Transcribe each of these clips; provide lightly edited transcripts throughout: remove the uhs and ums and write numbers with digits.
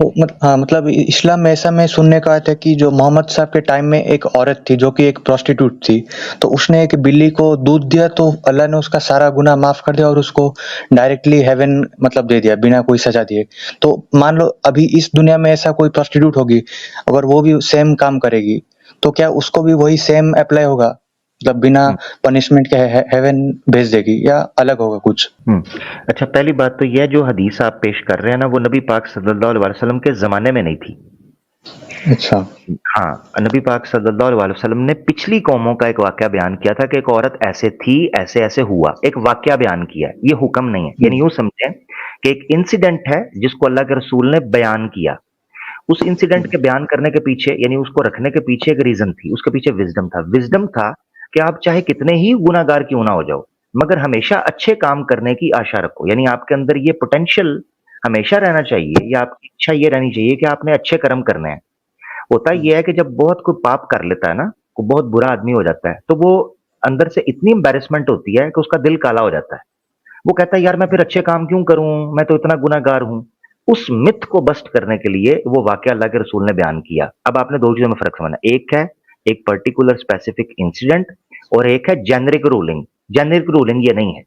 हाँ, मतलब इस्लाम में ऐसा मैं सुनने को आया था कि जो मोहम्मद साहब के टाइम में एक औरत थी जो कि एक प्रोस्टिट्यूट थी, तो उसने एक बिल्ली को दूध दिया तो अल्लाह ने उसका सारा गुनाह माफ कर दिया और उसको डायरेक्टली हेवन मतलब दे दिया बिना कोई सजा दिए। तो मान लो अभी इस दुनिया में ऐसा कोई प्रोस्टिट्यूट होगी, अगर वो भी सेम काम करेगी, तो क्या उसको भी वही सेम अप्लाई होगा? मतलब बिना हुँ, पनिशमेंट के हेवन भेज देगी या अलग होगा कुछ? हुँ। अच्छा, पहली बात तो ये है, जो हदीस आप पेश कर रहे हैं ना, वो नबी पाक सल्लल्लाहु अलैहि वसल्लम के ज़माने में नहीं थी। अच्छा। हाँ, नबी पाक सल्लल्लाहु अलैहि वसल्लम ने पिछली कौमों का एक वाक़या बयान किया था कि एक औरत ऐसे थी, ऐसे-ऐसे हुआ। एक वाक़या बयान किया है, ये हुक्म नहीं है। हुँ, यानी यूँ समझें कि एक इंसिडेंट है जिसको अल्लाह के रसूल ने बयान किया। उस इंसिडेंट हुँ, के बयान करने के पीछे, यानी उसको रखने के पीछे एक रीज़न थी, उसके पीछे विज़डम था। विज़डम था कि आप चाहे कितने ही गुनाहगार क्यों ना हो जाओ, मगर हमेशा अच्छे काम करने की आशा रखो। यानी आपके अंदर ये पोटेंशियल हमेशा रहना चाहिए, या आपकी इच्छा ये रहनी चाहिए कि आपने अच्छे कर्म करने हैं। होता हुँ, ये है कि जब बहुत कोई पाप कर लेता है ना, वो बहुत बुरा आदमी हो जाता है, तो वो अंदर से इतनी एम्बैरेसमेंट होती है कि उसका दिल काला हो जाता है। वो कहता है, यार मैं फिर अच्छे काम क्यों करूँ? मैं तो इतना गुनहगार हूँ। उस मिथ को बस्ट करने के लिए वो वाक़या अल्लाह के रसूल ने बयान किया। अब आपने 2 चीज़ों में फ़र्क समझना है। एक है एक पर्टिकुलर स्पेसिफिक इंसिडेंट, और एक है जेनेरिक रूलिंग। जेनेरिक रूलिंग ये नहीं है।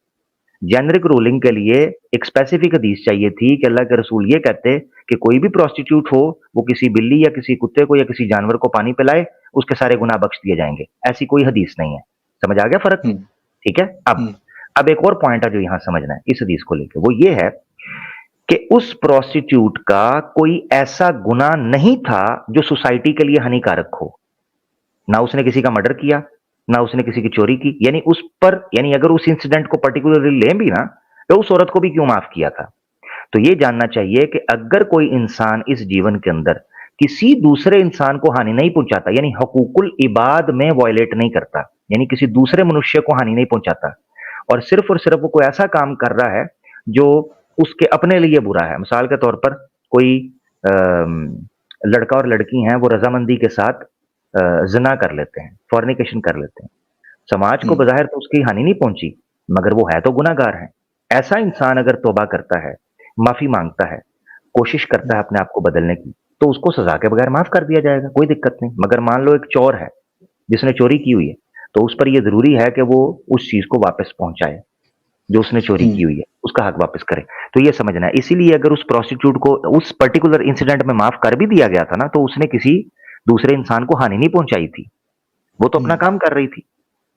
जेनेरिक रूलिंग के लिए एक स्पेसिफिक हदीस चाहिए थी कि अल्लाह के रसूल ये कहते कि कोई भी प्रोस्टिट्यूट हो, वो किसी बिल्ली या किसी कुत्ते को या किसी जानवर को पानी पिलाए, उसके सारे गुनाह बख्श दिए जाएँगे। ऐसी कोई हदीस नहीं है। समझ आ गया फ़र्क? हुँ, ठीक है? हुँ, अब एक और पॉइंट है जो यहाँ समझना है इस हदीस को लेके, वो ये है कि उस प्रोस्टिट्यूट का कोई ऐसा गुनाह नहीं था जो सोसाइटी के लिए हानिकारक हो। ना उसने किसी का मर्डर किया, ना उसने किसी की चोरी की, यानी उस पर, यानी अगर उस इंसिडेंट को पर्टिकुलरली लें भी ना, तो उस औरत को भी क्यों माफ किया था? तो ये जानना चाहिए कि अगर कोई इंसान इस जीवन के अंदर किसी दूसरे इंसान को हानि नहीं पहुंचाता, यानी हकूकुल इबाद में वायलेट नहीं करता, यानी किसी दूसरे मनुष्य को हानि नहीं पहुंचाता, और सिर्फ वो कोई ऐसा काम कर रहा है जो उसके अपने लिए बुरा है। मिसाल के तौर पर कोई लड़का और लड़की हैं, वो रजामंदी के साथ जना कर लेते हैं, फॉर्निकेशन कर लेते हैं। समाज को हुँ, बज़ाहिर तो उसकी हानि नहीं पहुंची, मगर वो है तो गुनाहगार है। ऐसा इंसान अगर तौबा करता है, माफी मांगता है, कोशिश करता हुँ, है अपने आप को बदलने की, तो उसको सजा के बगैर माफ कर दिया जाएगा, कोई दिक्कत नहीं। मगर मान लो एक चोर है जिसने चोरी की हुई है, तो उस पर यह जरूरी है कि वो उस चीज को वापस पहुंचाए जो उसने चोरी हुँ। की हुई है, उसका हक वापस करे। तो ये समझना है। इसीलिए अगर उस प्रोस्टिट्यूट को उस पर्टिकुलर इंसिडेंट में माफ कर भी दिया गया था ना, तो उसने किसी दूसरे इंसान को हानि नहीं पहुंचाई थी, वो तो अपना हुँ। काम कर रही थी।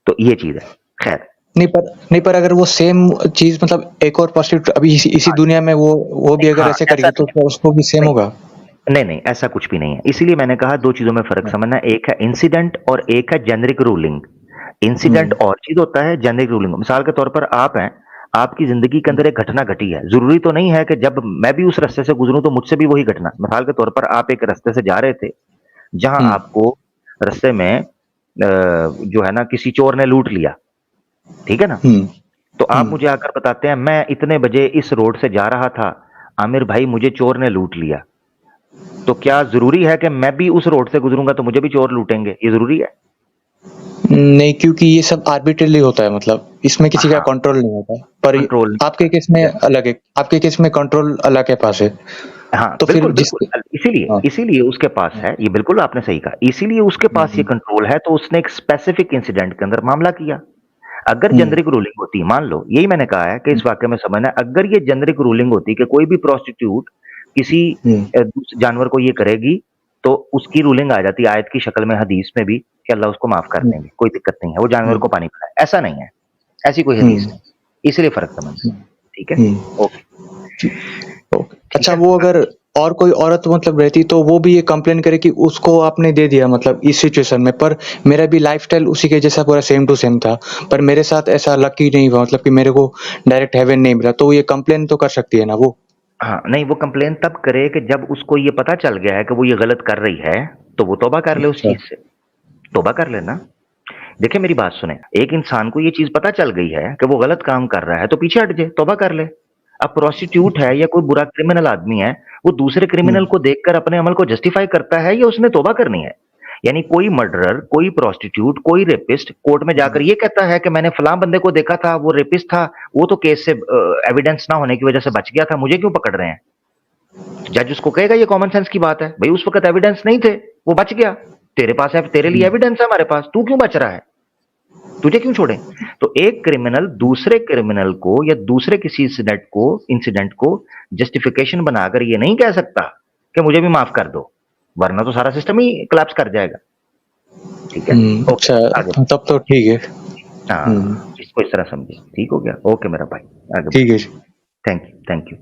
तो ये चीज है। खैर। नहीं पर अगर वो सेम चीज़ मतलब एक और प्रोस्टिट्यूट अभी इसी हाँ, दुनिया में वो भी अगर हाँ, ऐसे ऐसा करेगी तो नहीं है। क्या उसको भी सेम नहीं, होगा? नहीं, नहीं, ऐसा कुछ भी नहीं है। इसीलिए मैंने कहा 2 चीज़ों में फ़र्क हाँ। समझना है, एक है इंसिडेंट और एक है जेनेरिक रूलिंग। इंसिडेंट हुँ, और चीज़ होता है, जेनेरिक रूलिंग मिसाल के तौर पर आप हैं, आपकी ज़िंदगी के हुँ, अंदर एक घटना घटी है। ज़रूरी तो नहीं है कि जब मैं भी उस रास्ते से गुज़रूँ तो मुझसे भी वही घटना। मिसाल के तौर पर आप एक रास्ते से जा रहे थे, जहाँ हुँ, आपको रास्ते में जो है ना किसी चोर ने लूट लिया, ठीक है ना? हुँ, तो आप हुँ। मुझे आकर बताते हैं, मैं इतने बजे इस रोड से जा रहा था, आमिर भाई मुझे चोर ने लूट लिया। तो क्या ज़रूरी है कि मैं भी उस रोड से गुज़रूँगा तो मुझे भी चोर लूटेंगे? ये ज़रूरी है? नहीं, क्योंकि ये सब आर्बिट्रेरी होता है मतलब इसमें किसी का हाँ, कंट्रोल नहीं होता। पर कंट्रोल नहीं आपके होता। केस में यस। अलग है, आपके केस में कंट्रोल अल्लाह के पास है। हाँ, तो फिर बिल्कुल, बिल्कुल। जिसके इसीलिए हाँ, इसीलिए उसके पास हाँ। है, ये बिल्कुल आपने सही कहा। इसीलिए उसके हुँ, पास ये हुँ, कंट्रोल है, तो उसने एक स्पेसिफिक इंसिडेंट के अंदर मामला किया। अगर हुँ, जेनेरिक रूलिंग होती, मान लो यही मैंने कहा है कि हुँ, इस वाक़ये में समझना है, अगर ये जेनेरिक रूलिंग होती कि कोई भी प्रोस्टिट्यूट किसी हुँ, दूसरे जानवर को ये करेगी, तो उसकी रूलिंग आ जाती आयत की शक्ल में हदीस में भी कि अल्लाह उसको माफ़ कर हुँ, देंगे, कोई दिक्कत नहीं है, वो जानवर हुँ, को पानी पिलाए। ऐसा नहीं है, ऐसी कोई हुँ, हदीस नहीं। इसलिए फ़र्क समझना है। हुँ, ठीक है? हुँ। Okay, okay. ठीक अच्छा है? वो अगर और कोई औरत मतलब रहती तो वो भी ये कंप्लेन करे कि उसको आपने दे दिया मतलब इस सिचुएशन में पर मेरा भी लाइफ़स्टाइल उसी के जैसा पूरा सेम टू सेम था। पर मेरे साथ ऐसा लकी नहीं हुआ मतलब कि मेरे को डायरेक्ट हेवन नहीं मिला, तो ये कंप्लेन तो कर सकती है ना वो? हाँ, नहीं, वो कंप्लेन तब करे कि जब उसको ये पता चल गया है कि वो ये गलत कर रही है, तो वो तौबा कर ले उस अच्छा। चीज़ से। तौबा कर ले ना। देखिए मेरी बात सुनें, एक इंसान को ये चीज़ पता चल गई है कि वो गलत काम कर रहा है, तो पीछे हट जाए, तौबा कर ले। अब प्रोस्टिट्यूट है या कोई बुरा क्रिमिनल आदमी है, वो दूसरे हुँ, क्रिमिनल को देखकर अपने अमल को जस्टिफाई करता है या उसने तौबा करनी है? यानी कोई मर्डरर, कोई प्रोस्टिट्यूट, कोई रेपिस्ट कोर्ट में हुँ, जाकर ये कहता है कि मैंने फलाँ बंदे को देखा था, वो रेपिस्ट था, वो तो केस से एविडेंस ना होने की वजह से बच गया था, मुझे क्यों पकड़ रहे हैं? जज उसको कहेगा ये कॉमन सेंस की बात है, भाई उस वक्त एविडेंस नहीं थे, वो बच गया, तेरे पास है, तेरे लिए एविडेंस है हमारे पास, तू क्यों बच रहा है, तुझे क्यों छोड़े? तो एक क्रिमिनल दूसरे क्रिमिनल को या दूसरे किसी इंसिडेंट को जस्टिफिकेशन बनाकर ये नहीं कह सकता कि मुझे भी माफ कर दो, वरना तो सारा सिस्टम ही कोलैप्स कर जाएगा। ठीक है, ओके, अच्छा, आगे। तब तो ठीक है। हाँ, इसको इस तरह समझे, ठीक हो गया, ओके मेरा भाई, आगे ठीक है। Thank you, thank you.